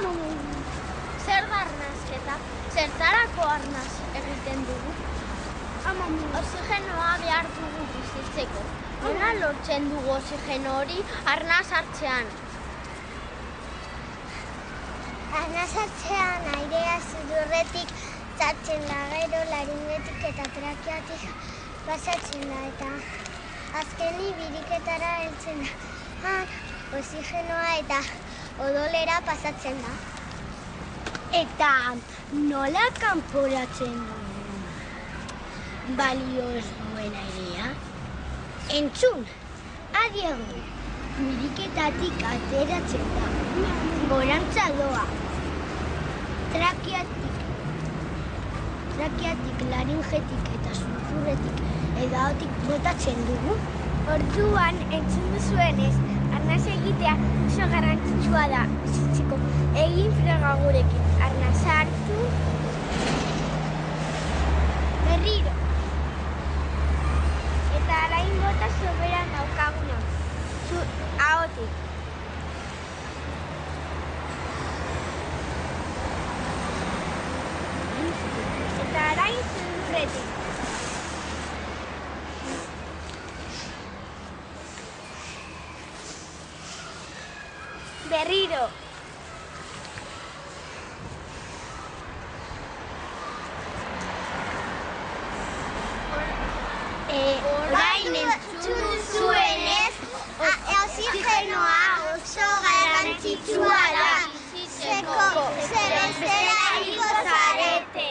Zer da arnasketa? Zertarako arnas egiten dugu? Oxigenoa behar dugu bizitzeko. Nola lortzen dugu oxigeno hori arnas hartzean? Arnas hartzean airea sudurretik sartzen da, gero laringetik eta trakeatik pasatzen da, eta azkenik biriketara heltzen da. Oxigenoa eta odolera pasatzen da. Eta nola kanporatzen dugu balioz duen airea? Entzun, adi egon, biriketatik ateratzen da, gorantza doa, trakeatik, laringetik eta sulfurretik edaotik botatzen dugu. Orduan, entzun duzuenez, arnas egitea oso garrantzitsua da bizitzeko. Egin froga gurekin, arnas hartu, berriro. Eta arain bota soberan daukaguna, ahotik. Eta arain sudurretik. Berriro. Orain entzun duzuenez, oxigenoa oso garrantzitsua da. Zeko, zer bestela hilko zarete.